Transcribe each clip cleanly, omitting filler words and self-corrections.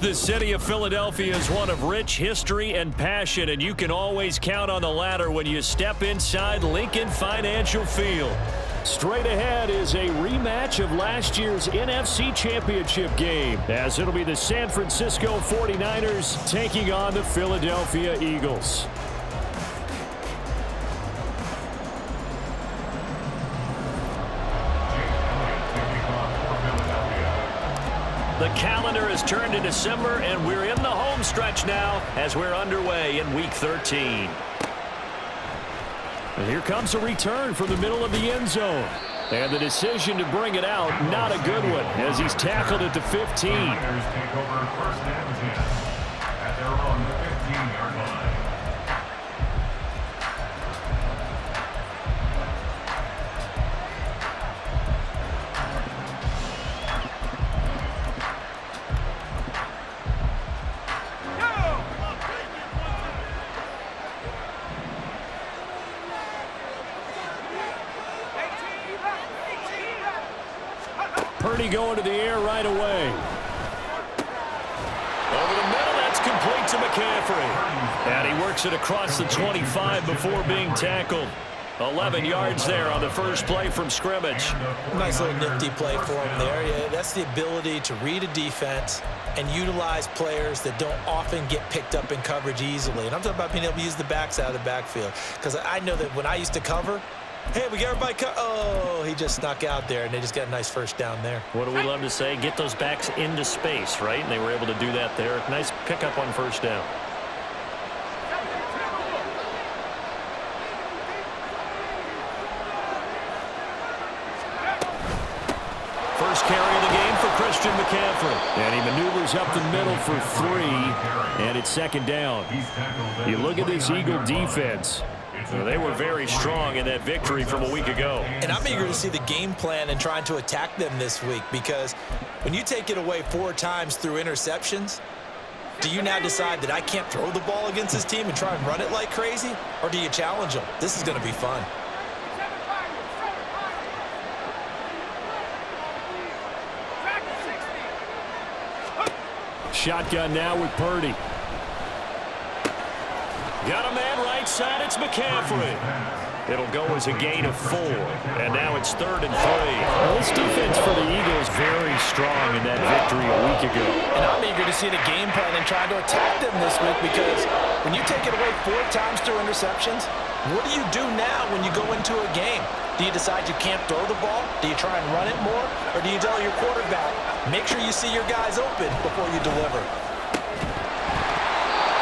The city of Philadelphia is one of rich history and passion, and you can always count on the latter when you step inside Lincoln Financial Field. Straight ahead is a rematch of last year's NFC Championship game, as it'll be the San Francisco 49ers taking on the Philadelphia Eagles. The calendar has turned to December, and we're in the home stretch now as we're underway in Week 13. And here comes a return from the middle of the end zone. And the decision to bring it out, not a good one, as he's tackled at the 15. Take over first and 10 at their own 15-yard line. Purdy going to the air right away. Over the middle, that's complete to McCaffrey. And he works it across the 25 before being tackled. 11 yards there on the first play from scrimmage. Nice little nifty play for him there. Yeah, that's the ability to read a defense and utilize players that don't often get picked up in coverage easily. And I'm talking about being able to use the backs out of the backfield. Because I know that when I used to cover, hey, we got everybody oh, he just snuck out there, and they just got a nice first down there. What do we love to say? Get those backs into space, right? And they were able to do that there. Nice pickup on first down. First carry of the game for Christian McCaffrey. And he maneuvers up the middle for 3, and it's second down. You look at this Eagle defense. They were very strong in that victory from a week ago. And I'm eager to see the game plan and trying to attack them this week, because when you take it away 4 times through interceptions, do you now decide that I can't throw the ball against this team and try and run it like crazy? Or do you challenge them? This is going to be fun. Shotgun now with Purdy. Got a man right side, it's McCaffrey. It'll go as a gain of 4, and now it's 3rd and 3. Well, this defense for the Eagles very strong in that victory a week ago. And I'm eager to see the game plan and try to attack them this week, because when you take it away 4 times through interceptions, what do you do now when you go into a game? Do you decide you can't throw the ball? Do you try and run it more? Or do you tell your quarterback, make sure you see your guys open before you deliver?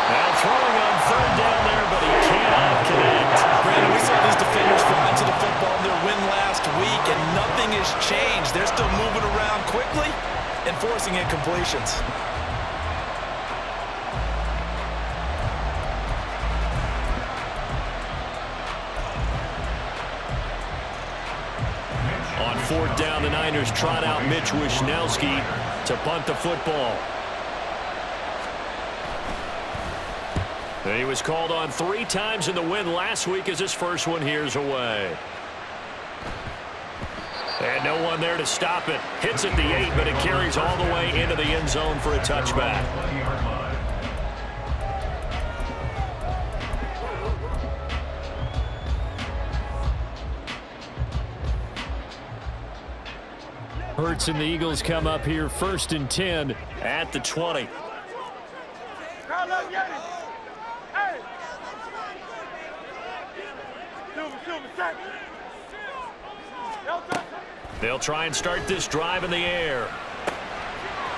Now throwing on 3rd down there, but he cannot connect. Brandon, we saw these defenders fly to the football in their win last week, and nothing has changed. They're still moving around quickly and forcing incompletions. On 4th down, the Niners trot out Mitch Wishnowski to punt the football. He was called on 3 times in the win last week, as his first one here's away. And no one there to stop it. Hits at the 8, but it carries all the way into the end zone for a touchback. Hurts and the Eagles come up here 1st and 10 at the 20. They'll try and start this drive in the air.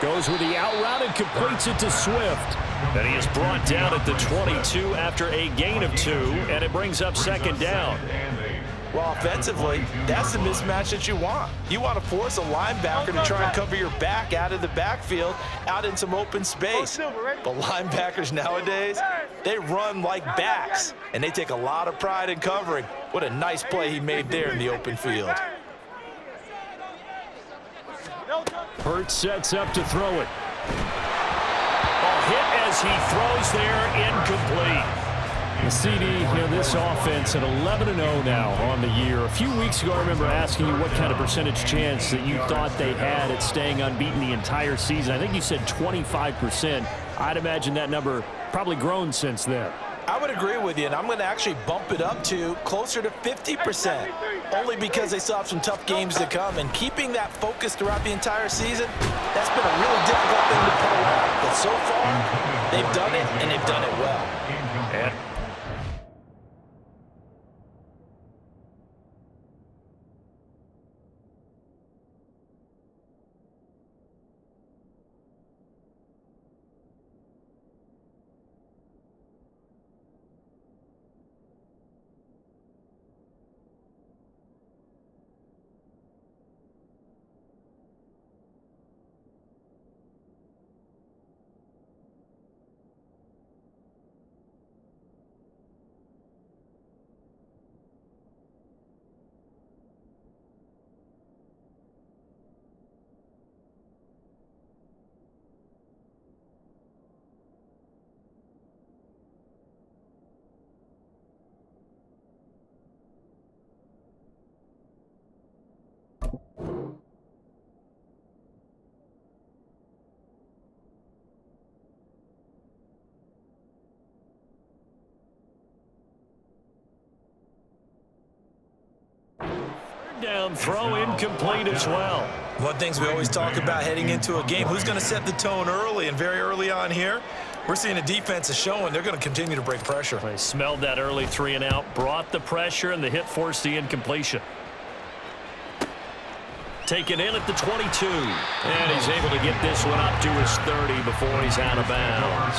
Goes with the out route and completes it to Swift. And he is brought down at the 22 after a gain of 2, and it brings up 2nd down. Well, offensively, that's the mismatch that you want. You want to force a linebacker to try and cover your back out of the backfield, out in some open space. But linebackers nowadays, they run like backs, and they take a lot of pride in covering. What a nice play he made there in the open field. Hurts sets up to throw it. A hit as he throws there, incomplete. CD, this offense at 11-0 now on the year. A few weeks ago, I remember asking you what kind of percentage chance that you thought they had at staying unbeaten the entire season. I think you said 25%. I'd imagine that number probably grown since then. I would agree with you, and I'm going to actually bump it up to closer to 50%, only because they still have some tough games to come, and keeping that focus throughout the entire season, that's been a really difficult thing to pull off. But so far, they've done it, and they've done it well. And down throw incomplete as well. One of the things we always talk about heading into a game, who's going to set the tone early, and very early on here, we're seeing the defense is showing they're going to continue to break pressure. They smelled that early 3-and-out, brought the pressure, and the hit forced the incompletion. Taken in at the 22, and he's able to get this one up to his 30 before he's out of bounds.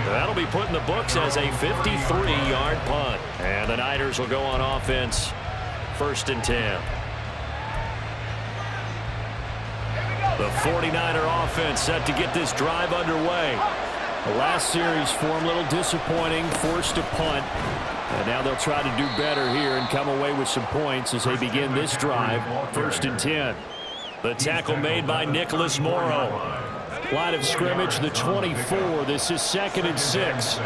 That'll be put in the books as a 53-yard punt, and the Niners will go on offense. 1st and 10. The 49er offense set to get this drive underway. The last series for him, a little disappointing, forced a punt. And now they'll try to do better here and come away with some points as they begin this drive. 1st and 10. The tackle made by Nicholas Morrow. Line of scrimmage, the 24. This is 2nd and 6.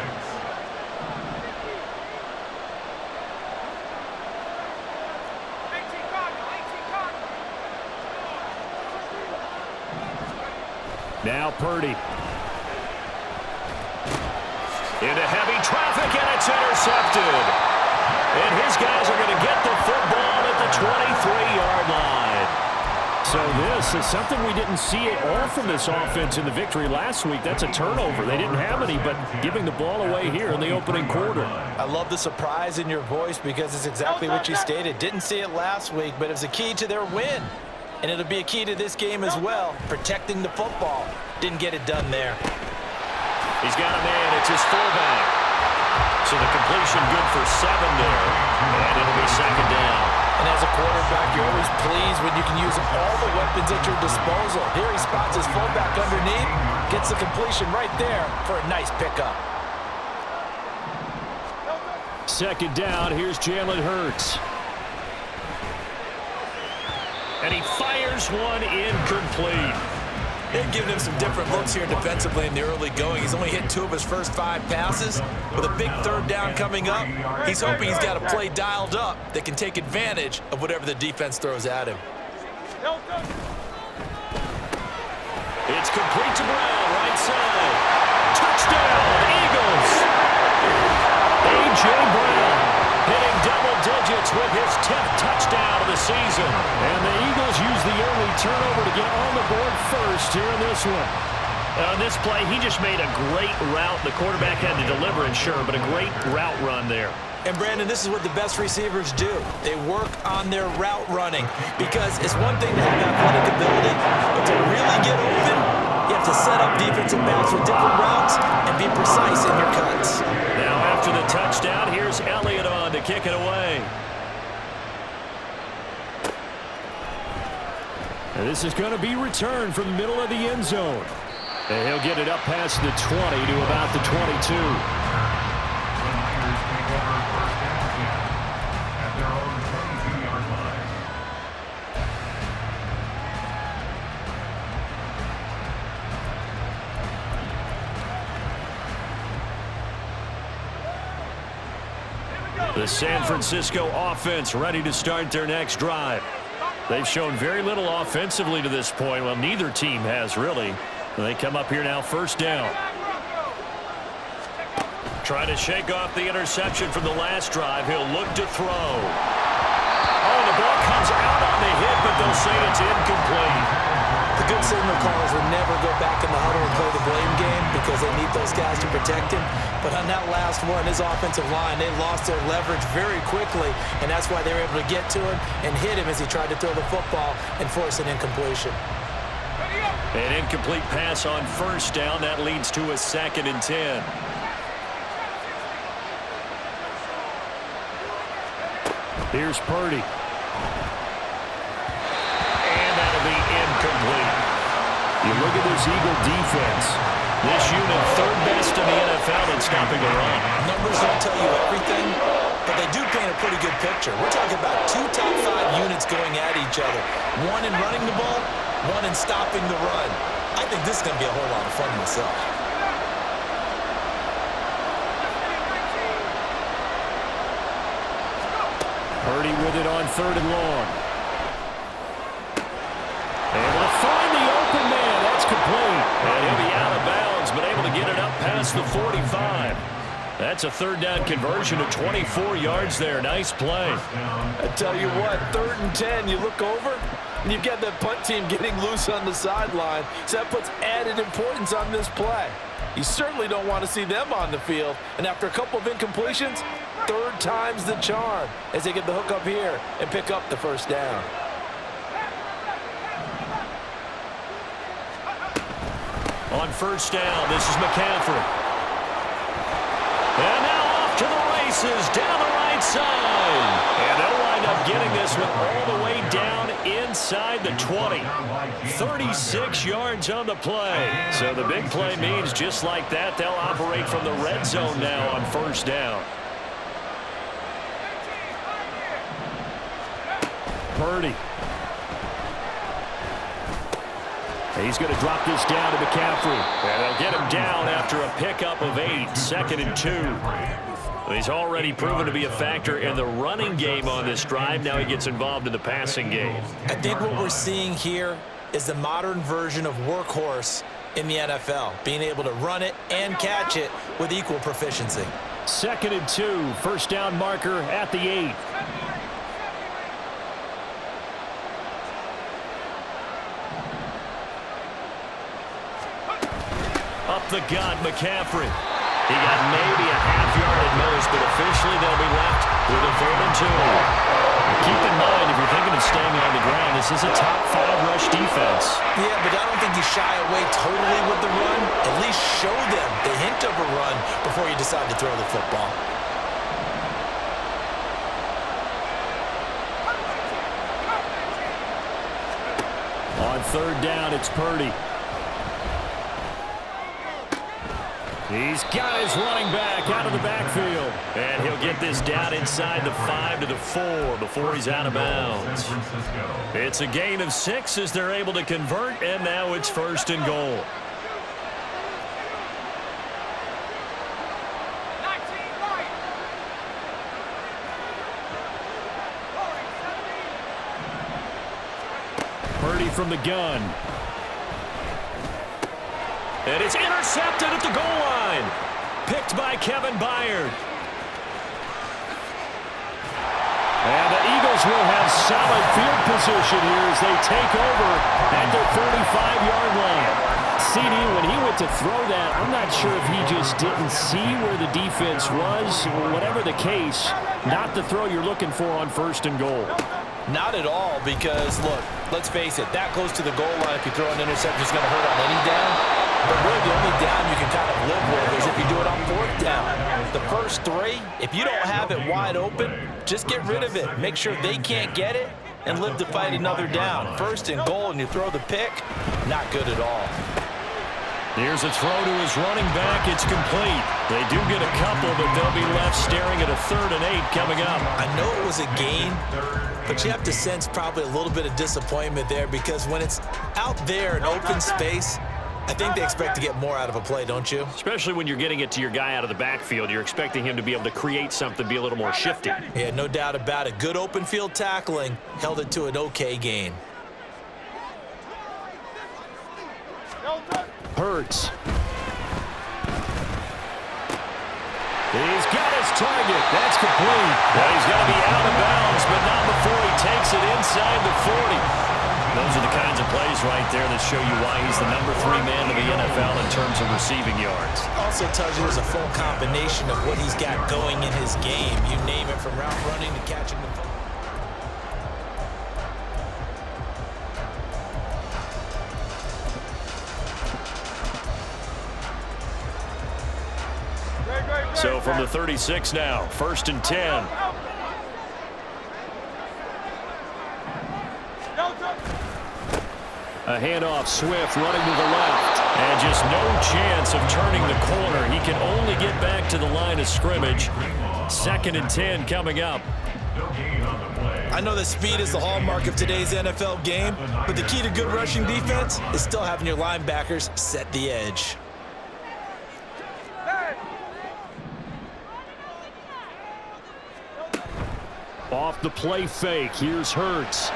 Now Purdy. Into heavy traffic, and it's intercepted. And his guys are going to get the football at the 23-yard line. So this is something we didn't see at all from this offense in the victory last week. That's a turnover. They didn't have any, but giving the ball away here in the opening quarter. I love the surprise in your voice because it's exactly what you stated. Didn't see it last week, but it was a key to their win. And it'll be a key to this game as well, protecting the football. Didn't get it done there. He's got a man. It's his fullback. So the completion good for 7 there. And it'll be 2nd down. And as a quarterback, you're always pleased when you can use all the weapons at your disposal. Here he spots his fullback underneath, gets the completion right there for a nice pickup. 2nd down. Here's Jalen Hurts. And he fires one incomplete. They've given him some different looks here defensively in the early going. He's only hit 2 of his first 5 passes. With a big 3rd down coming up, he's hoping he's got a play dialed up that can take advantage of whatever the defense throws at him. It's complete to Brown, right side. Touchdown, Eagles! A.J. Brown hitting double digits with his 10th touchdown of the season. And the Eagles use the early turnover to get on the board first here in this one. On this play, he just made a great route. The quarterback had to deliver it, sure, but a great route run there. And, Brandon, this is what the best receivers do. They work on their route running because it's one thing to have athletic ability, but to really get open, you have to set up defensive backs with different routes and be precise in your cuts. Now, after the touchdown, here's Elliott on to kick it away. And this is going to be returned from the middle of the end zone. And he'll get it up past the 20 to about the 22. The San Francisco offense ready to start their next drive. They've shown very little offensively to this point. Well, neither team has really. They come up here now, first down. Trying to shake off the interception from the last drive. He'll look to throw. Oh, the ball comes out on the hit, but they'll say it's incomplete. The good signal callers would never go back in the huddle and play the blame game because they need those guys to protect him. But on that last one, his offensive line, they lost their leverage very quickly, and that's why they were able to get to him and hit him as he tried to throw the football and force an incompletion. An incomplete pass on first down. That leads to a 2nd and 10. Here's Purdy. And that'll be incomplete. You look at this Eagle defense. This unit, 3rd best in the NFL in stopping the run. Numbers don't tell you everything, but they do paint a pretty good picture. We're talking about 2 top 5 units going at each other. One in running the ball, one in stopping the run. I think this is going to be a whole lot of fun myself. Purdy with it on 3rd and long. Able to find the open man. That's complete. And he'll be out of bounds, but able to get it up past the 45. That's a 3rd down conversion of 24 yards there. Nice play. I tell you what, 3rd and 10, you look over, and you've got that punt team getting loose on the sideline. So that puts added importance on this play. You certainly don't want to see them on the field. And after a couple of incompletions, 3rd time's the charm as they get the hook up here and pick up the 1st down. On 1st down, this is McCaffrey. And now off to the races down the right side. And they'll wind up getting this one all the way down inside the 20. 36 yards on the play. So the big play means just like that, they'll operate from the red zone now on 1st down. Purdy. He's going to drop this down to McCaffrey. And they'll get him down after a pickup of 8, 2nd and 2. He's already proven to be a factor in the running game on this drive. Now he gets involved in the passing game. I think what we're seeing here is the modern version of workhorse in the NFL, being able to run it and catch it with equal proficiency. 2nd and 2, 1st down marker at the 8. Up the gut, McCaffrey. He got maybe a half yard at most, but officially they'll be left with a 3rd and 2. Keep in mind, if you're thinking of staying on the ground, this is a top 5 rush defense. Yeah, but I don't think you shy away totally with the run. At least show them the hint of a run before you decide to throw the football. On 3rd down, it's Purdy. He's got his running back out of the backfield. And he'll get this down inside the 5 to the 4 before he's out of bounds. It's a gain of 6 as they're able to convert, and now it's 1st and goal. Purdy from the gun. And it's intercepted at the goal line. Picked by Kevin Byard. And the Eagles will have solid field position here as they take over at their 45-yard line. CD, when he went to throw that, I'm not sure if he just didn't see where the defense was. Whatever the case, not the throw you're looking for on 1st and goal. Not at all, because, look, let's face it, that close to the goal line, if you throw an interception, it's going to hurt on any down. But really, the only down you can kind of live with is if you do it on 4th down. The first 3, if you don't have it wide open, just get rid of it. Make sure they can't get it and live to fight another down. 1st and goal, and you throw the pick, not good at all. Here's a throw to his running back. It's complete. They do get a couple, but they'll be left staring at a 3rd and 8 coming up. I know it was a gain, but you have to sense probably a little bit of disappointment there because when it's out there in open space, I think they expect to get more out of a play, don't you? Especially when you're getting it to your guy out of the backfield. You're expecting him to be able to create something, be a little more shifty. Yeah, no doubt about it. Good open field tackling. Held it to an okay gain. Hurts. He's got his target. That's complete. Well, he's got to be out of bounds, but not before he takes it inside the 40. Those are the kinds of plays right there that show you why he's the #3 man of the NFL in terms of receiving yards. Also tells you there's a full combination of what he's got going in his game. You name it, from route running to catching the football. So from the 36 now, 1st and 10. A handoff, Swift running to the left. And just no chance of turning the corner. He can only get back to the line of scrimmage. 2nd and 10 coming up. I know that speed is the hallmark of today's NFL game, but the key to good rushing defense is still having your linebackers set the edge. Off the play fake, here's Hurts.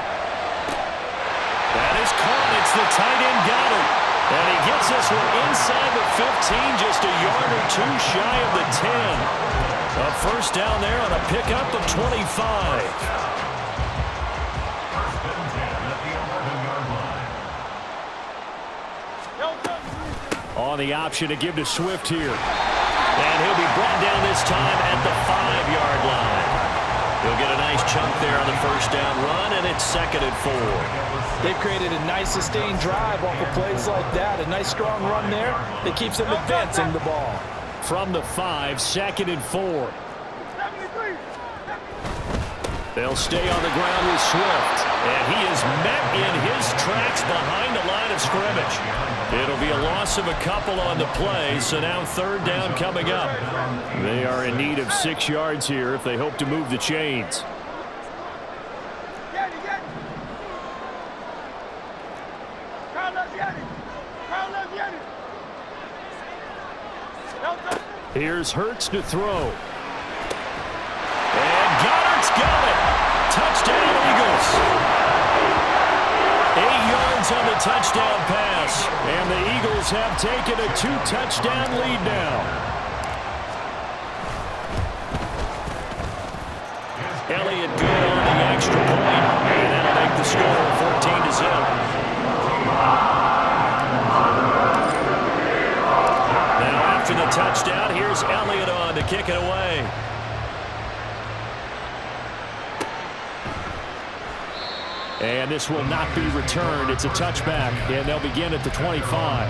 That is caught. It's the tight end got it. And he gets this one inside the 15, just a yard or two shy of the 10. A first down there on a pickup of 25. On the option to give to Swift here. And he'll be brought down this time at the 5-yard line. He'll get a nice chunk there on the first down run, and it's 2nd and 4. They've created a nice sustained drive off of plays like that. A nice strong run there that keeps them advancing the ball. From the 5, 2nd and 4. They'll stay on the ground with Swift. And he is met in his tracks behind the line of scrimmage. It'll be a loss of a couple on the play, so now 3rd down coming up. They are in need of 6 yards here if they hope to move the chains. Here's Hurts to throw. And Goddard's got it. Touchdown, Eagles. 8 yards on the touchdown pass. And the Eagles have taken a 2-touchdown lead now. Elliott good on the extra point. And that'll make the score 14-0. Now after the touchdown, here's Elliott on to kick it away. And this will not be returned. It's a touchback, and they'll begin at the 25.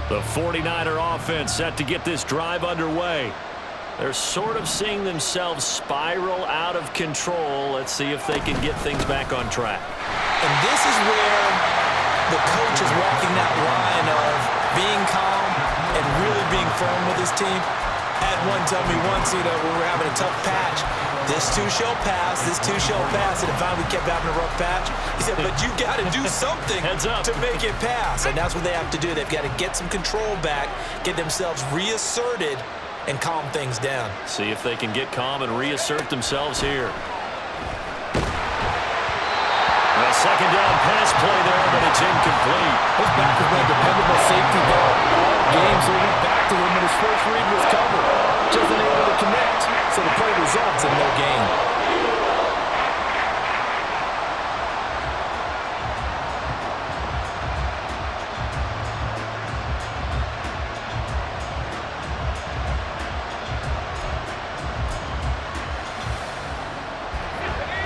The 49er offense set to get this drive underway. They're sort of seeing themselves spiral out of control. Let's see if they can get things back on track. And this is where the coach is walking that line of being calm and really being firm with his team. Had one tell me once, when we were having a tough patch, this too shall pass, this too shall pass. And if finally we kept having a rough patch, he said, but you got to do something to make it pass. And that's what they have to do. They've got to get some control back, get themselves reasserted, and calm things down. See if they can get calm and reassert themselves here. A second down pass play there, but it's incomplete. His back has been a dependable safety valve all game, so he went back to him when his first read was covered. Just unable to connect, so the play results in no gain.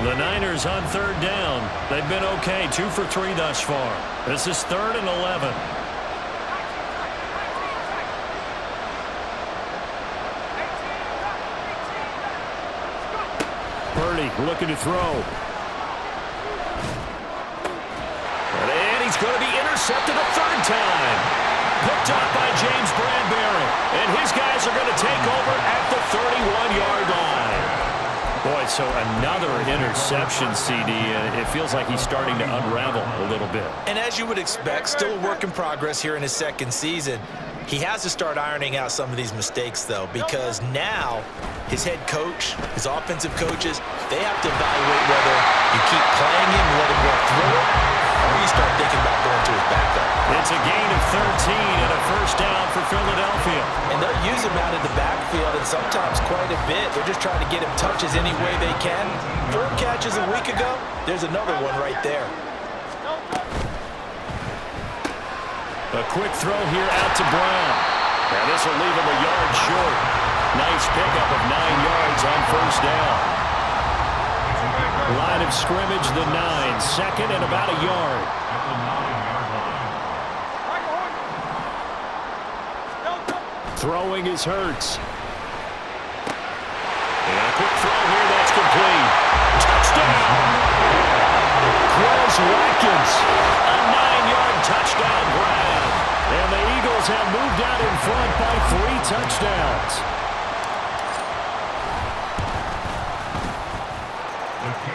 The Niners on 3rd down. They've been okay, 2 for 3 thus far. This is 3rd and 11. Purdy looking to throw. is going to be intercepted a third time. Picked up by James Bradbury. And his guys are going to take over at the 31-yard line. Boy, so another interception, CD. It feels like he's starting to unravel a little bit. And as you would expect, still a work in progress here in his second season. He has to start ironing out some of these mistakes, though, because now his head coach, his offensive coaches, they have to evaluate whether you keep playing him, let him work through it, or you start thinking about going to his backup. It's a gain of 13 and a first down for Philadelphia. And they'll use him out of the backfield, and sometimes quite a bit. They're just trying to get him touches any way they can. 4 catches a week ago, there's another one right there. A quick throw here out to Brown. Now this will leave him a yard short. Nice pickup of 9 yards on first down. Line of scrimmage, the 9. Second and about a yard. At the 9-yard line. Throwing is Hurts. And a quick throw here, that's complete. Touchdown! Chris Watkins. A 9-yard touchdown grab. And the Eagles have moved out in front by 3 touchdowns.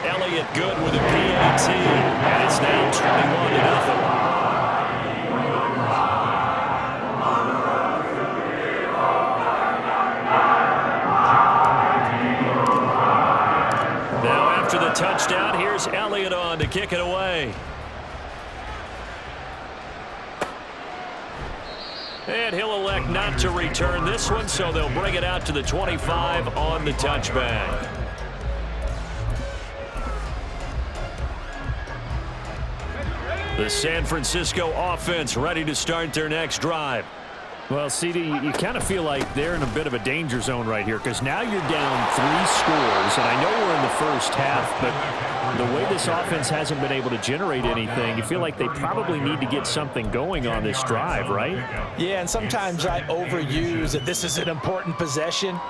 Elliott good with a PAT. And it's now 21-0. Now after the touchdown, here's Elliott on to kick it away. And he'll elect not to return this one, so they'll bring it out to the 25 on the touchback. The San Francisco offense ready to start their next drive. Well, CD, you kind of feel like they're in a bit of a danger zone right here because now you're down 3 scores, and I know we're in the first half, but the way this offense hasn't been able to generate anything, you feel like they probably need to get something going on this drive, right? Yeah, and sometimes I overuse that this is an important possession,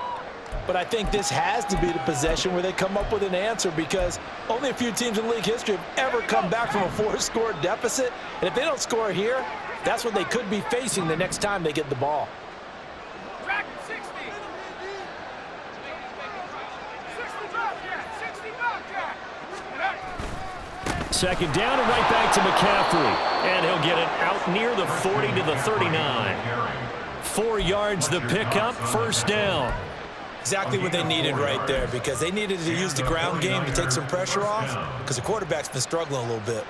but I think this has to be the possession where they come up with an answer because only a few teams in league history have ever come back from a 4-score deficit, and if they don't score here, that's what they could be facing the next time they get the ball. Second down and right back to McCaffrey. And he'll get it out near the 40 to the 39. 4 yards the pickup, first down. Exactly what they needed right there because they needed to use the ground game to take some pressure off because the quarterback's been struggling a little bit.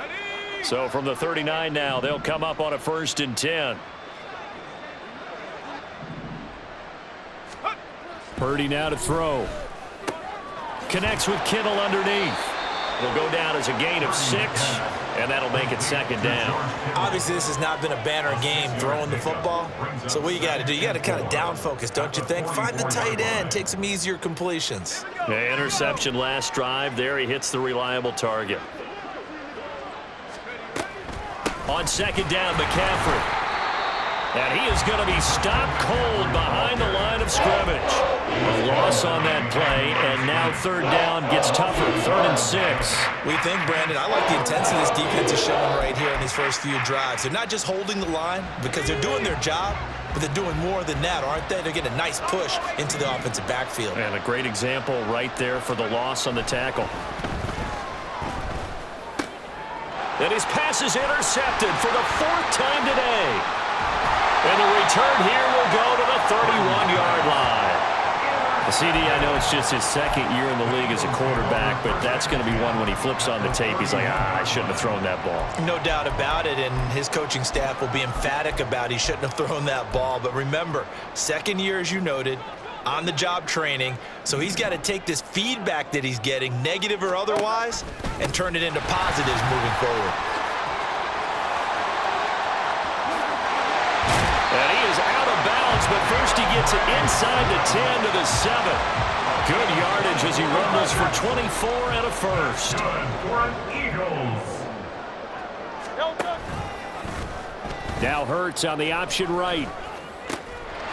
So from the 39 now, they'll come up on a 1st and 10. Purdy now to throw. Connects with Kittle underneath. Will go down as a gain of 6, and that'll make it 2nd down. Obviously, this has not been a banner game throwing the football. So what you got to do, you got to kind of down focus, don't you think? Find the tight end, take some easier completions. Yeah, interception last drive. There he hits the reliable target. On 2nd down, McCaffrey. And he is going to be stopped cold behind the line of scrimmage. A loss on that play, and now 3rd down gets tougher, 3rd and 6. We think, Brandon, I like the intensity this defense is showing right here in these first few drives. They're not just holding the line because they're doing their job, but they're doing more than that, aren't they? They're getting a nice push into the offensive backfield. And a great example right there for the loss on the tackle. And his pass is intercepted for the 4th time today. And the return here will go to the 31-yard line. CD, I know it's just his 2nd year in the league as a quarterback, but that's going to be one when he flips on the tape. He's like, I shouldn't have thrown that ball. No doubt about it, and his coaching staff will be emphatic about he shouldn't have thrown that ball. But remember, 2nd year, as you noted, on-the-job training, so he's got to take this feedback that he's getting, negative or otherwise, and turn it into positives moving forward. And he is out of bounds, but first he gets it inside the 10 to the 7. Good yardage as he rumbles for 24 and a first. Now Hurts on the option right.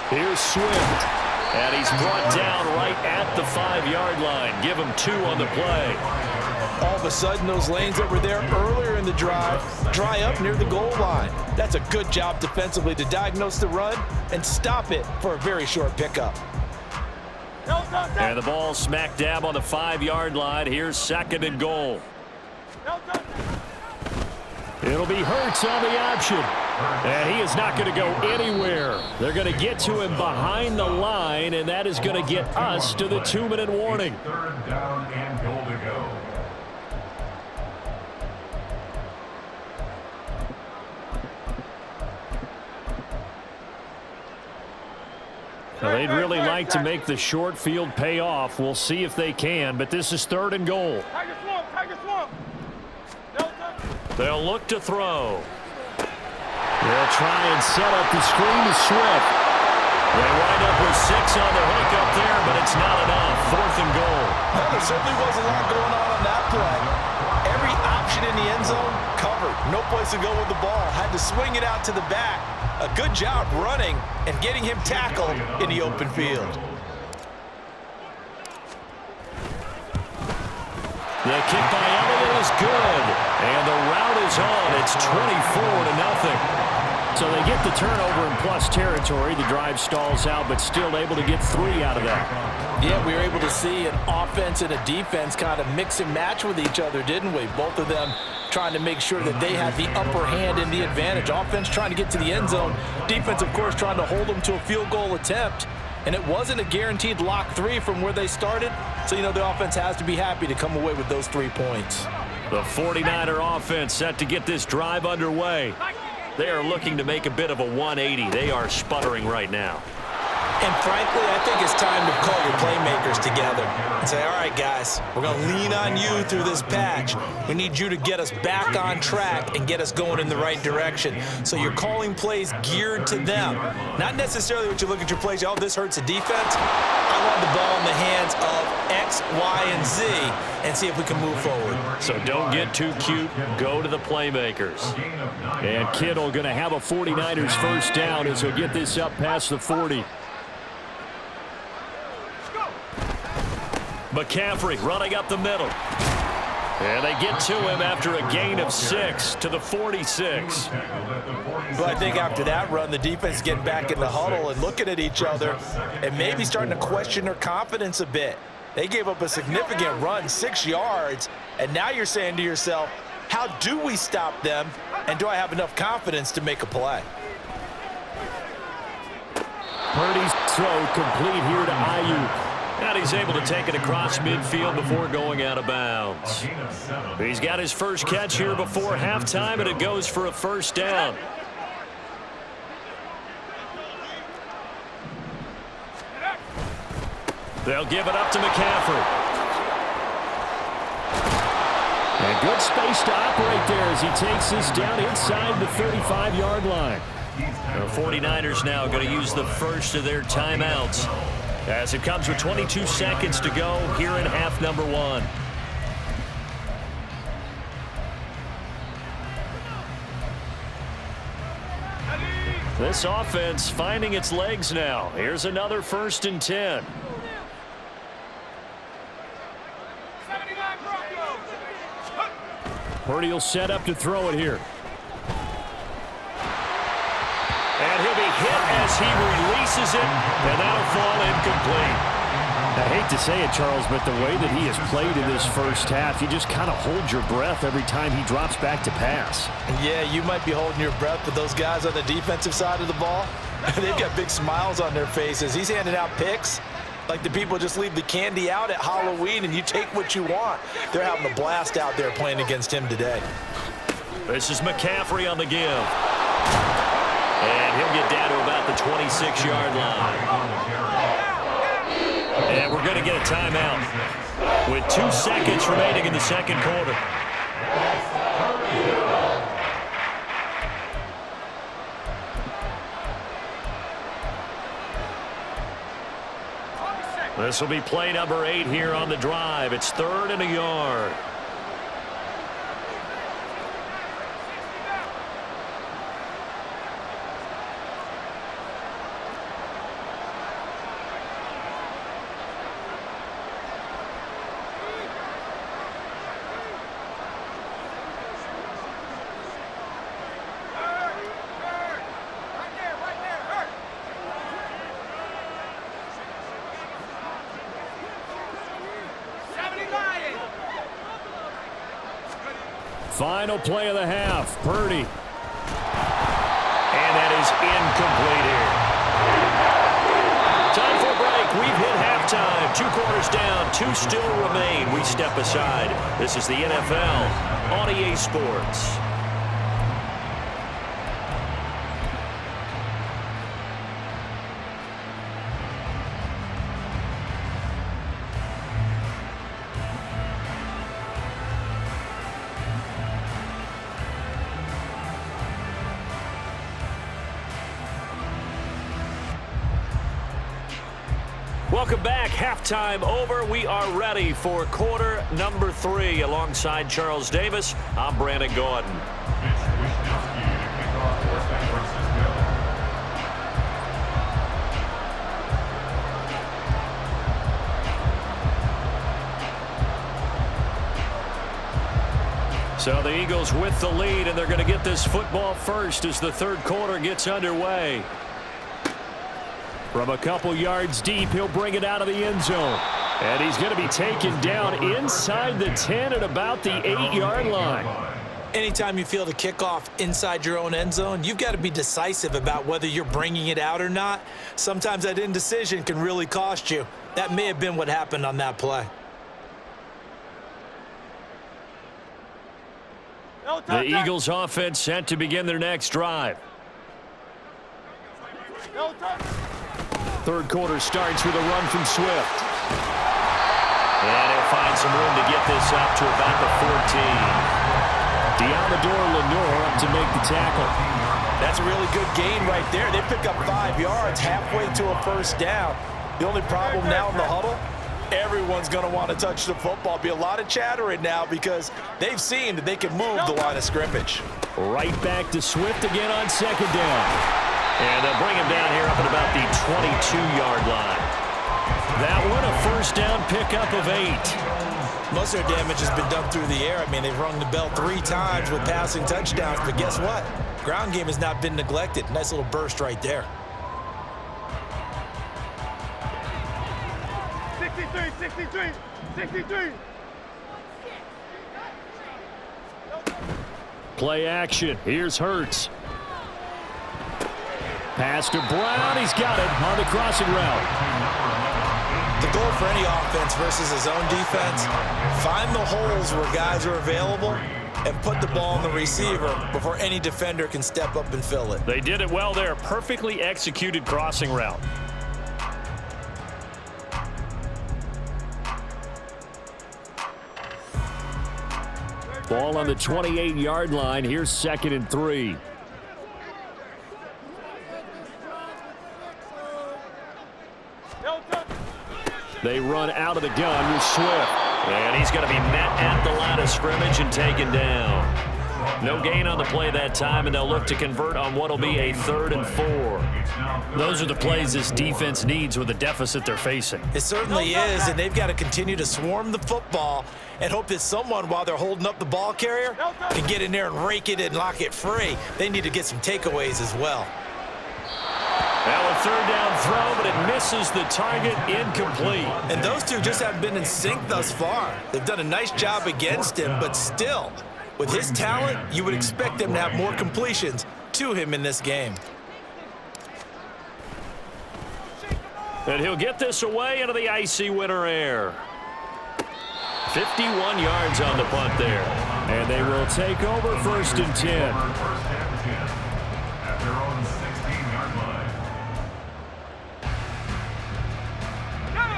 Here's Swift. And he's brought down right at the 5-yard line. Give him 2 on the play. All of a sudden, those lanes that were there earlier in the drive dry up near the goal line. That's a good job defensively to diagnose the run and stop it for a very short pickup. And the ball smack dab on the 5-yard line. Here's 2nd and goal. It'll be Hurts on the option. And he is not going to go anywhere. They're going to get to him behind the line, and that is going to get us to the 2-minute warning. 3rd down and goal to go. Well, they'd really like to make the short field pay off. We'll see if they can, but this is 3rd and goal. They'll look to throw. They'll try and set up the screen to Swift. They wind up with 6 on the hook up there, but it's not enough. 4th and goal. Well, there certainly was a lot going on that play. Every option in the end zone covered. No place to go with the ball. Had to swing it out to the back. A good job running and getting him tackled in the open field. The kick by Elliott is good. And the route is on. It's 24-0. So they get the turnover in plus territory. The drive stalls out, but still able to get 3 out of that. Yeah, we were able to see an offense and a defense kind of mix and match with each other, didn't we? Both of them trying to make sure that they had the upper hand and the advantage. Offense trying to get to the end zone. Defense, of course, trying to hold them to a field goal attempt. And it wasn't a guaranteed lock 3 from where they started. So, you know, the offense has to be happy to come away with those 3 points. The 49er offense set to get this drive underway. They are looking to make a bit of a 180. They are sputtering right now. And frankly, I think it's time to call your playmakers together and say, all right, guys, we're going to lean on you through this patch. We need you to get us back on track and get us going in the right direction. So you're calling plays geared to them. Not necessarily what you look at your plays, oh, this hurts the defense. I want the ball in the hands of X, Y, and Z and see if we can move forward. So don't get too cute. Go to the playmakers. And Kittle going to have a 49ers first down as he'll get this up past the 40. McCaffrey running up the middle. And they get to him after a gain of 6 to the 46. Well, I think after that run, the defense is getting back in the huddle and looking at each other and maybe starting to question their confidence a bit. They gave up a significant run, 6 yards, and now you're saying to yourself, how do we stop them, and do I have enough confidence to make a play? Purdy's throw complete here to Ayuk. And he's able to take it across midfield before going out of bounds. He's got his first catch here before halftime, and it goes for a first down. They'll give it up to McCaffrey. And good space to operate there as he takes this down inside the 35-yard line. The 49ers now going to use the first of their timeouts, as it comes with 22 seconds to go here in half number 1. This offense finding its legs now. Here's another 1st and 10. Purdy will set up to throw it here. And he'll be hit as he releases it, and that'll fall incomplete. I hate to say it, Charles, but the way that he has played in this first half, you just kind of hold your breath every time he drops back to pass. Yeah, you might be holding your breath, but those guys on the defensive side of the ball, they've got big smiles on their faces. He's handing out picks like the people just leave the candy out at Halloween and you take what you want. They're having a blast out there playing against him today. This is McCaffrey on the give. And he'll get down to about the 26-yard line. And we're going to get a timeout with 2 seconds remaining in the second quarter. This will be play number 8 here on the drive. It's 3rd and a yard. Final play of the half. Purdy. And that is incomplete here. Time for a break. We've hit halftime. 2 quarters down. 2 still remain. We step aside. This is the NFL on EA Sports. Welcome back. Halftime over. We are ready for quarter number 3. Alongside Charles Davis, I'm Brandon Gordon. So the Eagles with the lead, and they're going to get this football first as the third quarter gets underway. From a couple yards deep, he'll bring it out of the end zone. And he's going to be taken down inside the 10 at about the 8-yard line. Anytime you field a kickoff inside your own end zone, you've got to be decisive about whether you're bringing it out or not. Sometimes that indecision can really cost you. That may have been what happened on that play. The Eagles offense set to begin their next drive. Third quarter starts with a run from Swift. And he'll find some room to get this up to about the 14. Diamador Lenore up to make the tackle. That's a really good gain right there. They pick up 5 yards halfway to a first down. The only problem now in the huddle, everyone's going to want to touch the football. Be a lot of chattering now because they've seen that they can move the line of scrimmage. Right back to Swift again on second down. And they'll bring him down here up at about the 22-yard line. That one a first down pickup of 8. Most of their damage has been done through the air. I mean, they've rung the bell 3 times with passing touchdowns. But guess what? Ground game has not been neglected. Nice little burst right there. 63. Play action. Here's Hurts. Pass to Brown. He's got it on the crossing route. The goal for any offense versus his own defense, find the holes where guys are available and put the ball on the receiver before any defender can step up and fill it. They did it well there. Perfectly executed crossing route. Ball on the 28-yard line. Here's 2nd and 3. They run out of the gun with Swift. And he's going to be met at the line of scrimmage and taken down. No gain on the play that time, and they'll look to convert on what will be a 3rd and 4. Those are the plays this defense needs with the deficit they're facing. It certainly is, and they've got to continue to swarm the football and hope that someone, while they're holding up the ball carrier, can get in there and rake it and lock it free. They need to get some takeaways as well. Now a 3rd down throw, but it misses the target, incomplete. And those two just haven't been in sync thus far. They've done a nice job against him, but still, with his talent, you would expect them to have more completions to him in this game. And he'll get this away into the icy winter air. 51 yards on the punt there. And they will take over 1st and 10.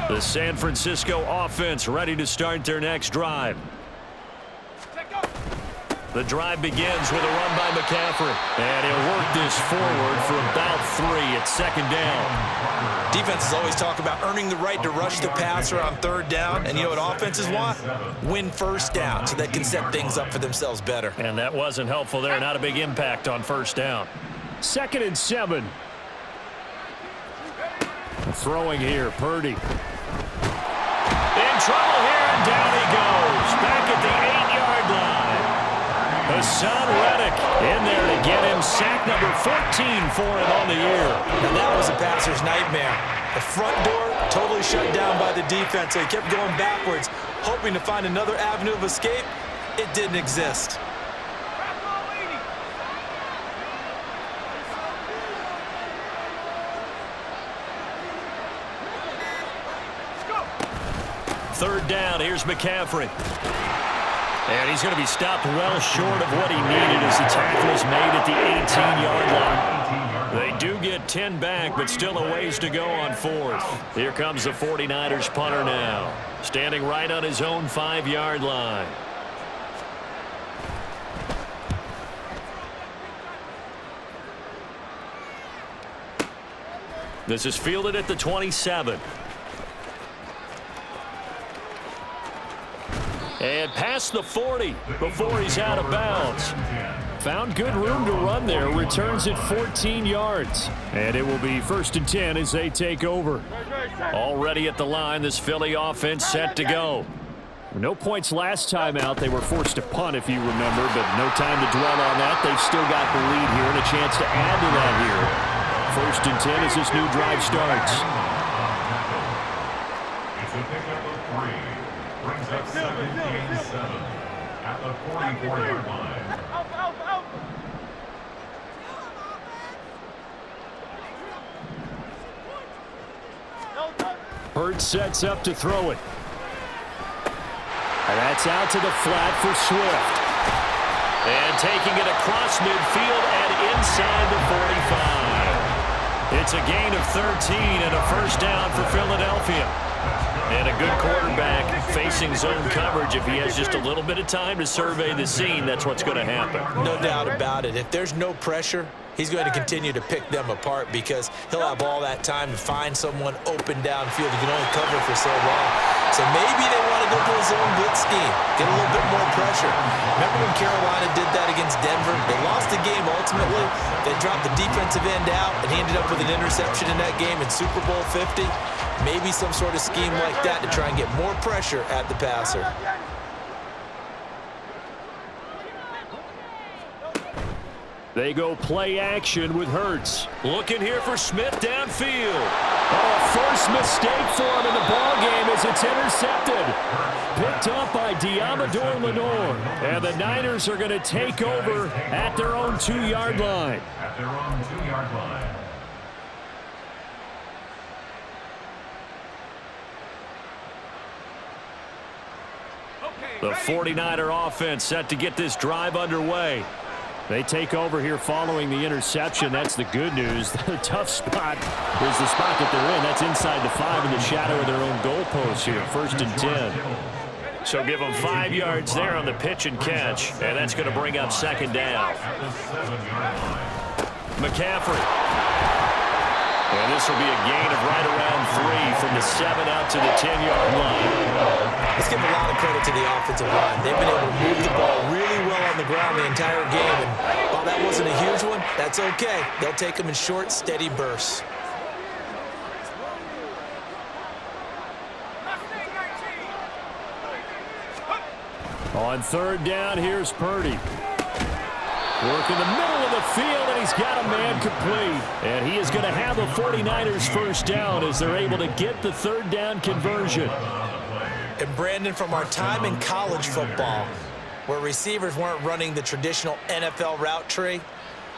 The San Francisco offense ready to start their next drive. The drive begins with a run by McCaffrey. And he'll work this forward for about 3 at 2nd down. Defenses always talk about earning the right to rush the passer on 3rd down. And you know what offenses want? Win 1st down so they can set things up for themselves better. And that wasn't helpful there. Not a big impact on 1st down. 2nd and 7. Throwing here, Purdy. In trouble here, and down he goes. Back at the 8-yard line. Hassan Reddick in there to get him. Sack number 14 for him on the year. And that was a passer's nightmare. The front door totally shut down by the defense. So he kept going backwards, hoping to find another avenue of escape. It didn't exist. third down. Here's McCaffrey. And he's going to be stopped well short of what he needed as the tackle is made at the 18-yard line. They do get 10 back, but still a ways to go on fourth. Here comes the 49ers punter now, standing right on his own 5-yard line. This is fielded at the 27. And past the 40 before he's out of bounds. Found good room to run there. Returns at 14 yards. And it will be 1st and 10 as they take over. Already at the line, this Philly offense set to go. No points last time out. They were forced to punt, if you remember, but no time to dwell on that. They've still got the lead here and a chance to add to that here. 1st and 10 as this new drive starts. It's a pickup of 3. Brings up 7th and 7 at the 44-yard line. Hurts sets up to throw it. And that's out to the flat for Swift. And taking it across midfield and inside the 45. It's a gain of 13 and a first down for Philadelphia. And a good quarterback facing zone coverage. If he has just a little bit of time to survey the scene, that's what's going to happen. No doubt about it. If there's no pressure, he's going to continue to pick them apart because he'll have all that time to find someone open downfield. He can only cover for so long. So maybe they want to go to a zone blitz scheme, get a little bit more pressure. Remember when Carolina did that against Denver? They lost the game ultimately. They dropped the defensive end out, and he ended up with an interception in that game in Super Bowl 50. Maybe some sort of scheme like that to try and get more pressure at the passer. They go play action with Hurts. Looking here for Smith downfield. Oh, first mistake for him in the ball game as it's intercepted. Picked up by Diamador Lenore. And the Niners are going to take over at their own 2-yard line. At their own 2-yard line. The 49er offense set to get this drive underway. They take over here following the interception. That's the good news. The tough spot is the spot that they're in. That's inside the 5 in the shadow of their own goalpost here. 1st and 10. So give them 5 yards there on the pitch and catch. And that's going to bring up 2nd down. McCaffrey. And this will be a gain of right around 3 from the 7 out to the 10-yard line. Let's give a lot of credit to the offensive line. They've been able to move the ball really well on the ground the entire game. And while that wasn't a huge one, that's okay. They'll take them in short, steady bursts. On 3rd down, here's Purdy. Work in the middle of the field, and he's got a man complete. And he is going to have a 49ers first down as they're able to get the 3rd down conversion. And Brandon, from our time in college football, where receivers weren't running the traditional NFL route tree,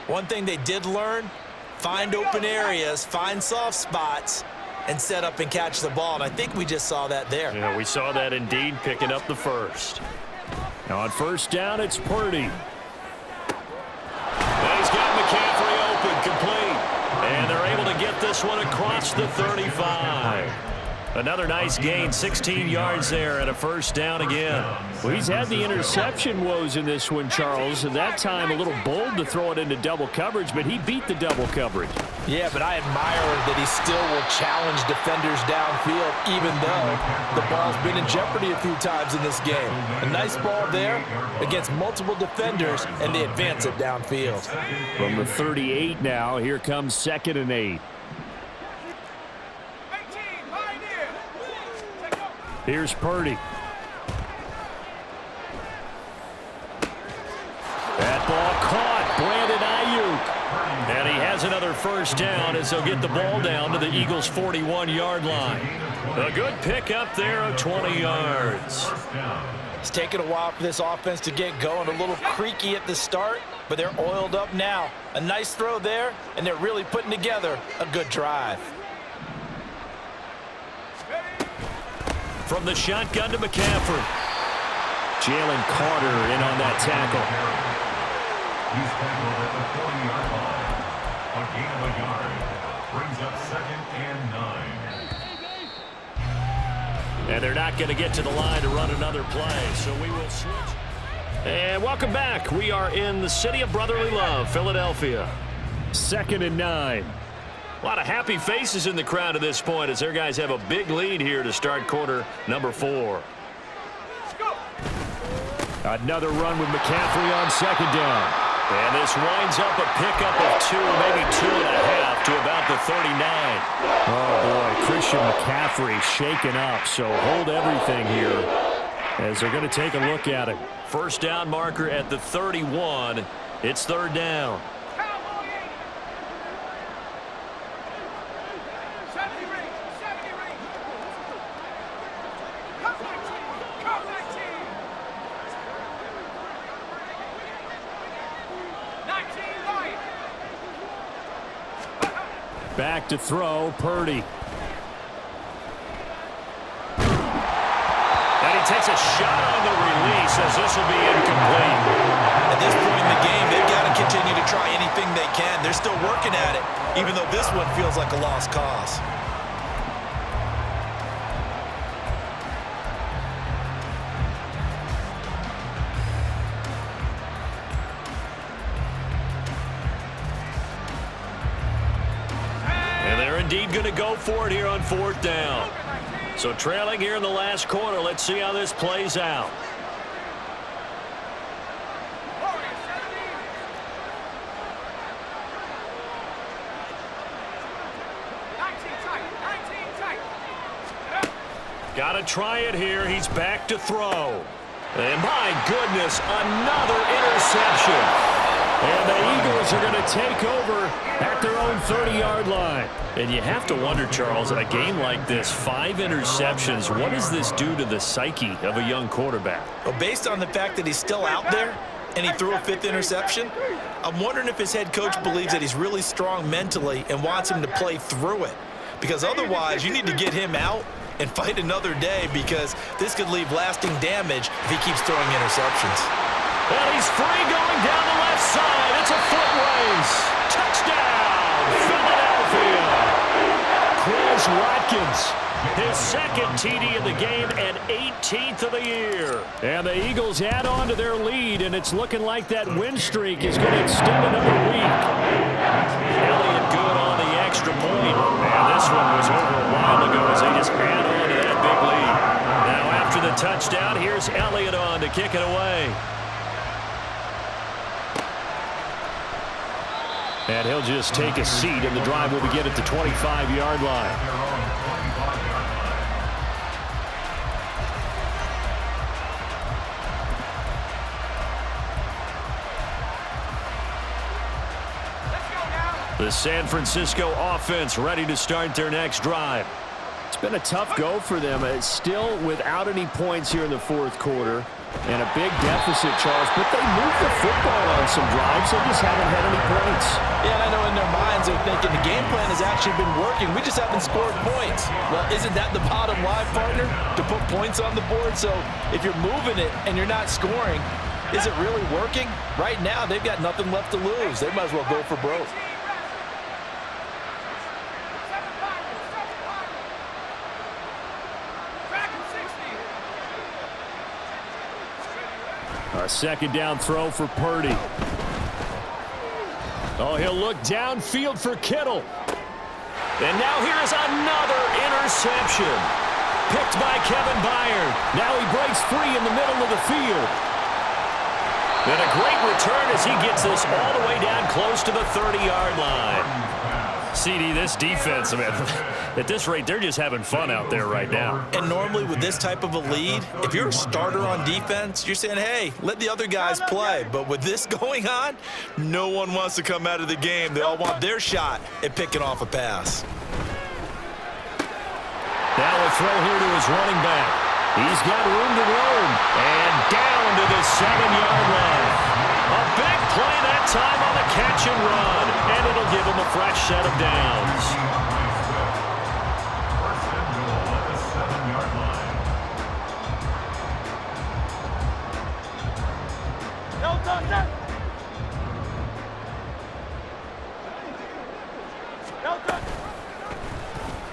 one thing they did learn, find open areas, find soft spots, and set up and catch the ball. And I think we just saw that there. Yeah, we saw that indeed, picking up the first. Now on 1st down, it's Purdy. And he's got McCaffrey open, complete. And they're able to get this one across the 35. Another nice gain, 16 yards there, and a first down again. Well, he's had the interception woes in this one, Charles, and that time a little bold to throw it into double coverage, but he beat the double coverage. Yeah, but I admire that he still will challenge defenders downfield, even though the ball's been in jeopardy a few times in this game. A nice ball there against multiple defenders, and they advance it downfield. From the 38 now, here comes 2nd and 8. Here's Purdy. That ball caught. Brandon Ayuk. And he has another first down as they'll get the ball down to the Eagles' 41-yard line. A good pickup there of 20 yards. It's taken a while for this offense to get going. A little creaky at the start, but they're oiled up now. A nice throw there, and they're really putting together a good drive. from the shotgun to McCaffrey. Jalen Carter in on that tackle. He's tackled at the 40-yard line. A gain of a yard. Brings up 2nd and 9. And they're not going to get to the line to run another play, so we will switch. And welcome back. We are in the city of brotherly love, Philadelphia. 2nd and 9. A lot of happy faces in the crowd at this point as their guys have a big lead here to start quarter number 4. Another run with McCaffrey on 2nd down. And this winds up a pickup of 2, maybe 2.5 to about the 39. Oh, boy, Christian McCaffrey shaken up, so hold everything here as they're going to take a look at it. First down marker at the 31. It's 3rd down. Back to throw, Purdy. And he takes a shot on the release as this will be incomplete. At this point in the game, they've got to continue to try anything they can. They're still working at it, even though this one feels like a lost cause. Indeed going to go for it here on 4th down. So trailing here in the last quarter. Let's see how this plays out. Got to try it here. He's back to throw. And my goodness, another interception. And the Eagles are going to take over at their own 30-yard line. And you have to wonder, Charles, in a game like this, 5 interceptions, what does this do to the psyche of a young quarterback? Well, based on the fact that he's still out there and he threw a 5th interception, I'm wondering if his head coach believes that he's really strong mentally and wants him to play through it. Because otherwise, you need to get him out and fight another day, because this could leave lasting damage if he keeps throwing interceptions. And he's free going down the left side. It's a foot race. Touchdown, Philadelphia. Chris Watkins, his 2nd TD of the game and 18th of the year. And the Eagles add on to their lead, and it's looking like that win streak is going to extend another week. Elliott good on the extra point. And this one was over a while ago as they just add on to that big lead. Now after the touchdown, here's Elliott on to kick it away. And he'll just take a seat, and the drive will begin at the 25-yard line. The San Francisco offense ready to start their next drive. It's been a tough go for them. It's still without any points here in the 4th quarter. And a big deficit, Charles, but they moved the football on some drives. They just haven't had any points. Yeah, and I know in their minds they're thinking the game plan has actually been working. We just haven't scored points. Well, isn't that the bottom line, partner? To put points on the board? So if you're moving it and you're not scoring, is it really working? Right now, they've got nothing left to lose. They might as well go for broke. A 2nd down throw for Purdy. Oh, he'll look downfield for Kittle. And now here's another interception. Picked by Kevin Byard. Now he breaks free in the middle of the field. And a great return as he gets this all the way down close to the 30-yard line. CD, this defense, I mean, at this rate, they're just having fun out there right now. And normally with this type of a lead, if you're a starter on defense, you're saying, hey, let the other guys play. But with this going on, no one wants to come out of the game. They all want their shot at picking off a pass. Now a throw here to his running back. He's got room to roam. And down to the 7-yard line. A big play that time on the catch and run. And it'll give him a fresh set of downs.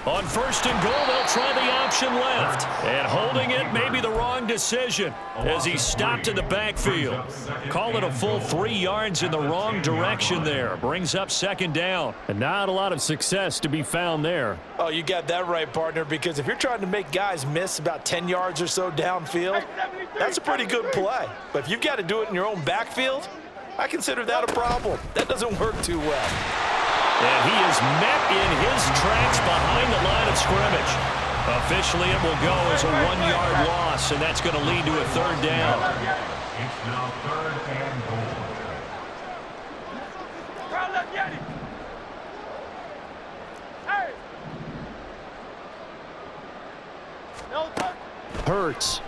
On first and goal, they'll try the option left. And holding it may be the wrong decision as he stopped in the backfield. Call it a full 3 yards in the wrong direction there. Brings up second down. And not a lot of success to be found there. Oh, you got that right, partner, because if you're trying to make guys miss about 10 yards or so downfield, that's a pretty good play. But if you've got to do it in your own backfield, I consider that a problem. That doesn't work too well. And he is met in his tracks behind the line of scrimmage. Officially, it will go as a 1-yard loss, and that's going to lead to a third down. It's now third and goal. Hurts.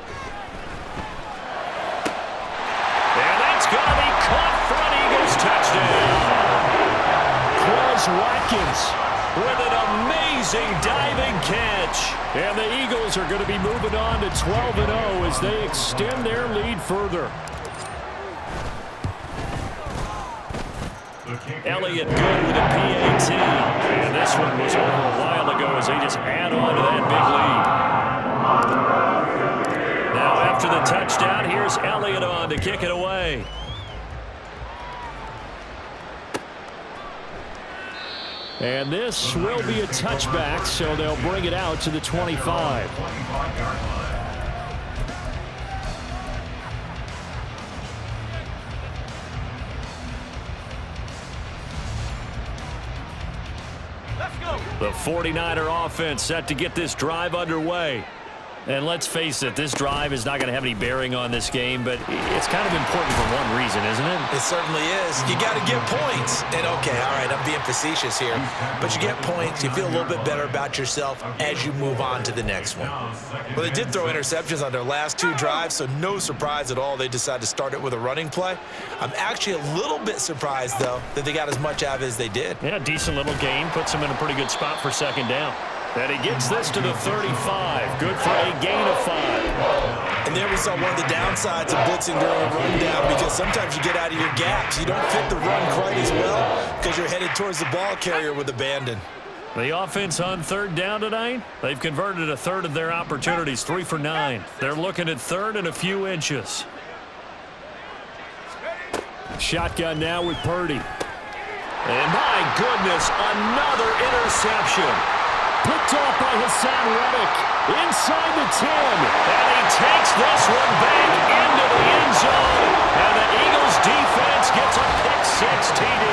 And that's going to be caught for an Eagles touchdown. Watkins with an amazing diving catch. And the Eagles are going to be moving on to 12-0 as they extend their lead further. Elliott good with a PAT. And this one was over a while ago as they just add on to that big lead. Now after the touchdown, here's Elliott on to kick it away. And this will be a touchback, so they'll bring it out to the 25. Let's go. The 49er offense set to get this drive underway. And let's face it, this drive is not going to have any bearing on this game, but it's kind of important for one reason, isn't it? It certainly is. You got to get points. And, okay, all right, I'm being facetious here. But you get points, you feel a little bit better about yourself as you move on to the next one. Well, they did throw interceptions on their last 2 drives, so no surprise at all they decided to start it with a running play. I'm actually a little bit surprised, though, that they got as much out of it as they did. Yeah, decent little gain. Puts them in a pretty good spot for second down. And he gets this to the 35. Good for a gain of 5. And there we saw one of the downsides of blitzing during a rundown, because sometimes you get out of your gaps. You don't fit the run quite as well because you're headed towards the ball carrier with abandon. The offense on third down tonight, they've converted a third of their opportunities, 3 for 9. They're looking at third and a few inches. Shotgun now with Purdy. And my goodness, another interception. Picked off by Hassan Reddick inside the 10. And he takes this one back into the end zone. And the Eagles defense gets a pick-6 TD.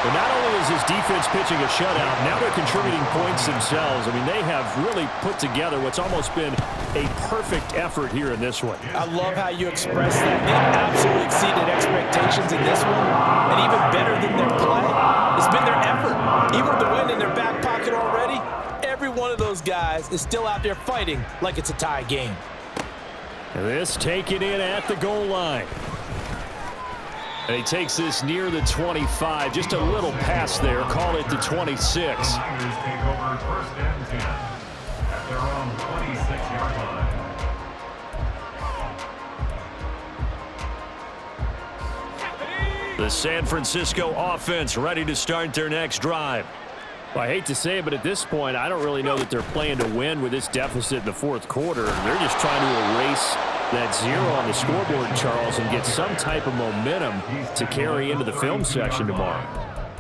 But not only is his defense pitching a shutout, now they're contributing points themselves. I mean, they have really put together what's almost been a perfect effort here in this one. I love how you express that. They absolutely exceeded expectations in this one. And even better than their play, it's been their effort. Even with the win in their back pocket already, every one of those guys is still out there fighting like it's a tie game. This taken in at the goal line. And he takes this near the 25. Just a little pass there. Call it the 26. The Niners take over first and 10 at their own 26-yard line. The San Francisco offense ready to start their next drive. Well, I hate to say it, but at this point, I don't really know that they're playing to win with this deficit in the fourth quarter. They're just trying to erase that 0 on the scoreboard, Charles, and get some type of momentum to carry into the film session tomorrow.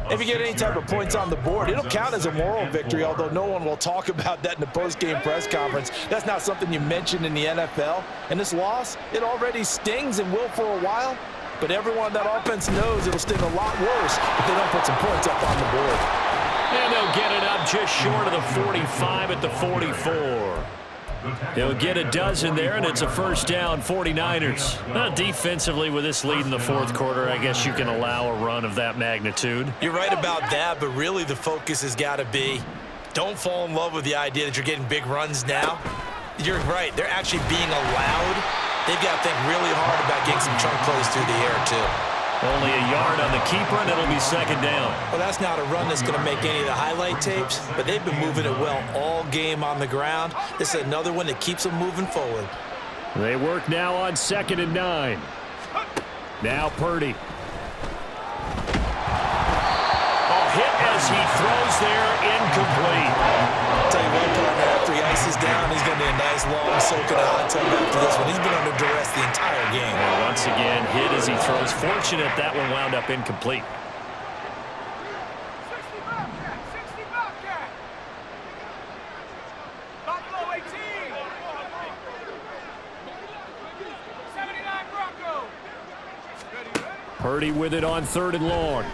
If you get any type of points on the board, it'll count as a moral victory, although no one will talk about that in the post-game press conference. That's not something you mentioned in the NFL. And this loss, it already stings and will for a while, but everyone on that offense knows it'll sting a lot worse if they don't put some points up on the board. And they'll get it up just short of the 45 at the 44. They'll get a dozen there, and it's a first down, 49ers. Defensively, with this lead in the fourth quarter, I guess you can allow a run of that magnitude. You're right about that, but really the focus has got to be, don't fall in love with the idea that you're getting big runs now. You're right. They're actually being allowed. They've got to think really hard about getting some chunk plays through the air, too. Only a yard on the keeper, and it'll be second down. Well, that's not a run that's going to make any of the highlight tapes, but they've been moving it well all game on the ground. This is another one that keeps them moving forward. They work now on 2nd and 9. Now Purdy. Oh, hit as he throws there, incomplete. I'll tell you what, partner, after he ices down, he's going to be a nice long soak in a hot tub after this one. He's been under duress the entire game. And once again, hit as he throws. Fortunate that one wound up incomplete. Purdy with it on 3rd and long.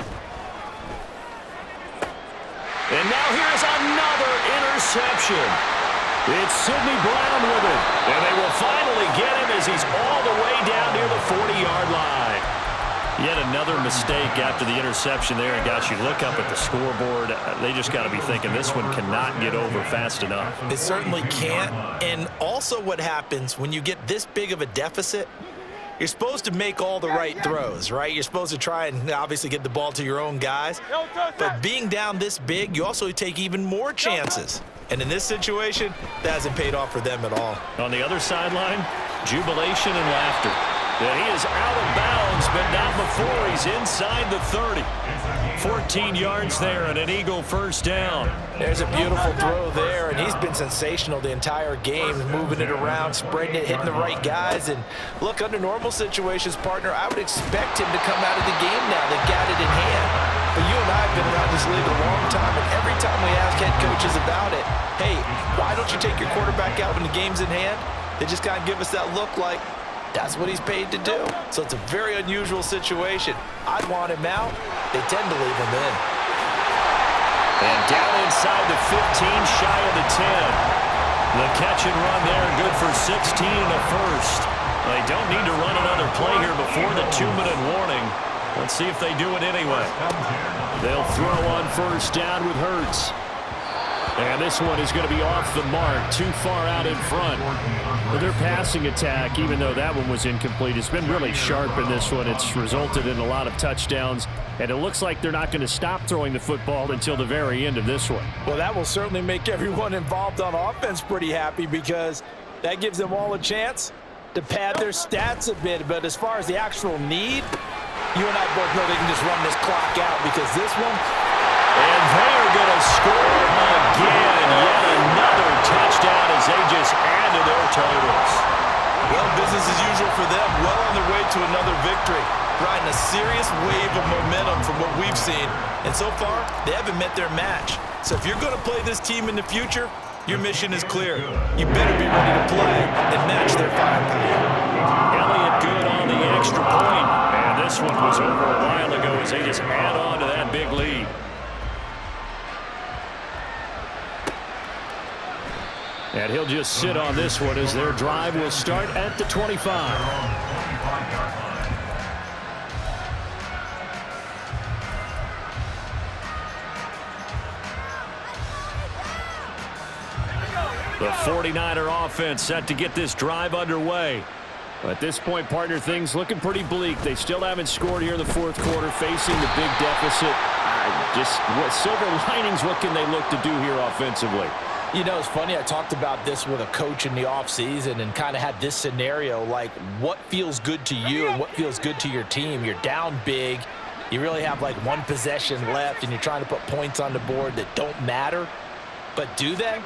And now here's another interception. It's Sidney Brown with it. And they will finally get him as he's all the way down near the 40-yard line. Yet another mistake after the interception there. And gosh, you look up at the scoreboard, they just got to be thinking this one cannot get over fast enough. It certainly can't. And also what happens when you get this big of a deficit, you're supposed to make all the right throws, right? You're supposed to try and obviously get the ball to your own guys. But being down this big, you also take even more chances. And in this situation, that hasn't paid off for them at all. On the other sideline, jubilation and laughter. And he is out of bounds, but not before he's inside the 30. 14 yards there and an Eagle first down. There's a beautiful throw there, and he's been sensational the entire game, moving it around, spreading it, hitting the right guys. And look, under normal situations, partner, I would expect him to come out of the game now. They've got it in hand. But you and I have been around this league a long time, and every time we ask head coaches about it, hey, why don't you take your quarterback out when the game's in hand? They just kind of give us that look like, that's what he's paid to do. So it's a very unusual situation. I'd want him out. They tend to leave him in. And down inside the 15, shy of the 10. The catch and run there, good for 16 and a first. They don't need to run another play here before the 2-minute warning. Let's see if they do it anyway. They'll throw on first down with Hurts. And this one is going to be off the mark, too far out in front. But their passing attack, even though that one was incomplete, has been really sharp in this one. It's resulted in a lot of touchdowns, and it looks like they're not going to stop throwing the football until the very end of this one. Well, that will certainly make everyone involved on offense pretty happy, because that gives them all a chance to pad their stats a bit. But as far as the actual need, you and I both know they can just run this clock out, because this one, and they are going to score again. Yet another touchdown as they just add to their totals. Well, business as usual for them. Well on their way to another victory. Riding a serious wave of momentum from what we've seen. And so far, they haven't met their match. So if you're going to play this team in the future, your mission is clear. You better be ready to play and match their firepower. Elliott good on the extra point. And this one was over a while ago as they just add on to that big lead. And he'll just sit on this one as their drive will start at the 25. The 49er offense set to get this drive underway. At this point, partner, things looking pretty bleak. They still haven't scored here in the fourth quarter, facing the big deficit. Just what silver linings, what can they look to do here offensively? you know, it's funny. I talked about this with a coach in the offseason and kind of had this scenario, like what feels good to you and what feels good to your team. You're down big. You really have like one possession left, and you're trying to put points on the board that don't matter. But do they?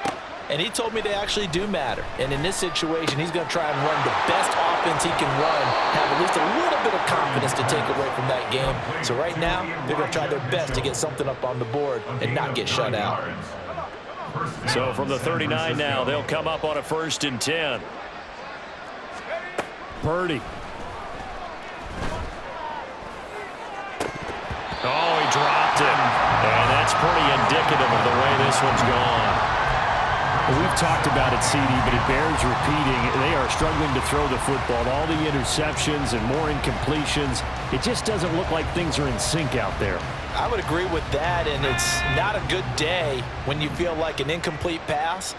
And he told me they actually do matter. And in this situation, he's going to try and run the best offense he can run, have at least a little bit of confidence to take away from that game. So right now, they're going to try their best to get something up on the board and not get shut out. So from the 39 now, they'll come up on a 1st and 10. Purdy. Oh, he dropped it. And that's pretty indicative of the way this one's gone. We've talked about it, CD, but it bears repeating. They are struggling to throw the football. All the interceptions and more incompletions. It just doesn't look like things are in sync out there. I would agree with that, and it's not a good day when you feel like an incomplete pass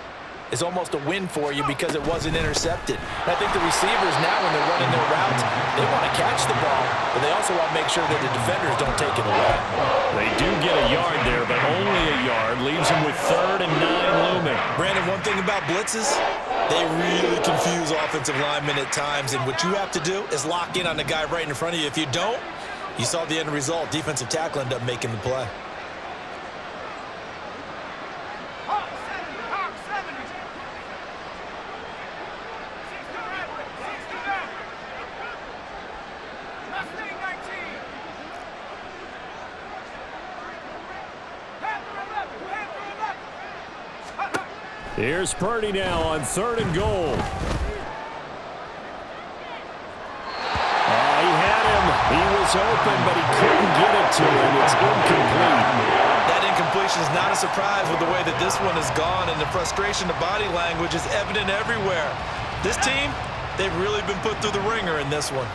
is almost a win for you because it wasn't intercepted. And I think the receivers now, when they're running their routes, they want to catch the ball, but they also want to make sure that the defenders don't take it away. They do get a yard there, but only a yard. Leaves them with 3rd and 9 looming. Brandon, one thing about blitzes, they really confuse offensive linemen at times, and what you have to do is lock in on the guy right in front of you. If you don't, you saw the end result. Defensive tackle ended up making the play. Here's Purdy now on 3rd and goal. He had him. He was open, but he couldn't get it to him. It's incomplete. That incompletion is not a surprise with the way that this one has gone, and the frustration, the body language is evident everywhere. This team, they've really been put through the ringer in this one.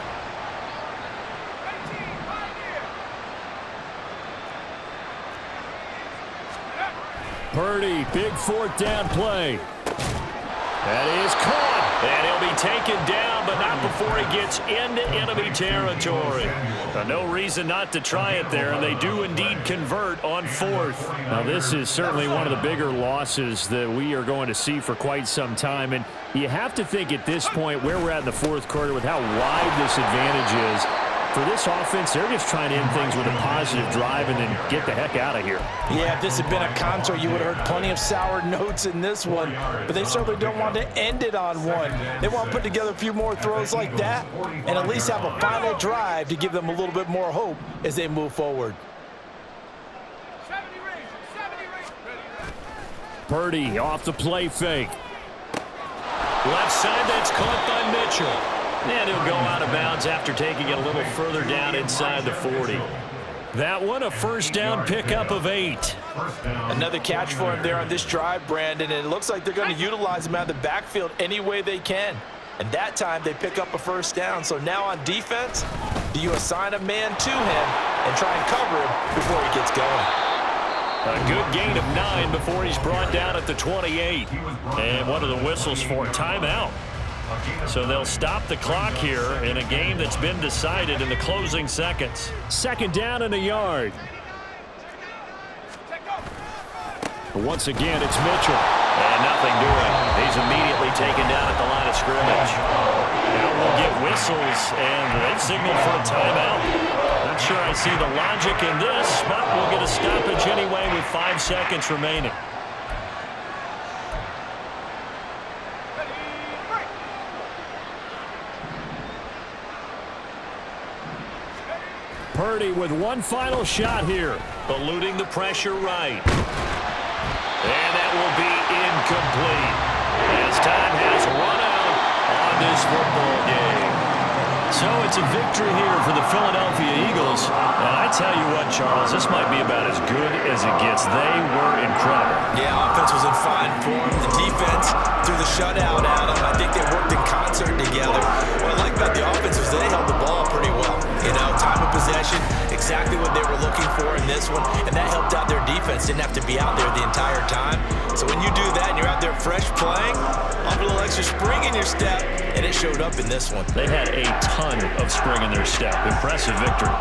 Purdy, big 4th down play. That is caught, and he'll be taken down, but not before he gets into enemy territory. No reason not to try it there, and they do indeed convert on 4th. Now, this is certainly one of the bigger losses that we are going to see for quite some time, and you have to think at this point where we're at in the 4th quarter with how wide this advantage is. For this offense, they're just trying to end things with a positive drive and then get the heck out of here. Yeah, if this had been a concert, you would have heard plenty of sour notes in this one. But they certainly don't want to end it on one. They want to put together a few more throws like that and at least have a final drive to give them a little bit more hope as they move forward. Purdy off the play fake. Left side, that's caught by Mitchell. And he'll go out of bounds after taking it a little further down inside the 40. That one, a 1st down pickup of 8. Another catch for him there on this drive, Brandon, and it looks like they're going to utilize him out of the backfield any way they can. And that time they pick up a 1st down. So now on defense, do you assign a man to him and try and cover him before he gets going? A good gain of 9 before he's brought down at the 28. And one of the whistles for timeout. So they'll stop the clock here in a game that's been decided in the closing seconds. 2nd down and a yard. Once again, it's Mitchell. And nothing doing. He's immediately taken down at the line of scrimmage. Now we'll get whistles, and they've signaled for a timeout. Not sure I see the logic in this, but we'll get a stoppage anyway with 5 seconds remaining. Purdy with one final shot here. Eluding the pressure right. And that will be incomplete. As time has run out on this football game. So it's a victory here for the Philadelphia Eagles. And I tell you what, Charles, this might be about as good as it gets. They were incredible. Yeah, offense was in fine form. The defense threw the shutout at them. I think they worked in concert together. What I like about the offense was they held the ball pretty well. You know, time of possession, exactly what they were looking for in this one, and that helped out their defense. Didn't have to be out there the entire time. So when you do that and you're out there fresh playing, a little extra spring in your step, and it showed up in this one. They had a ton of spring in their step. Impressive victory.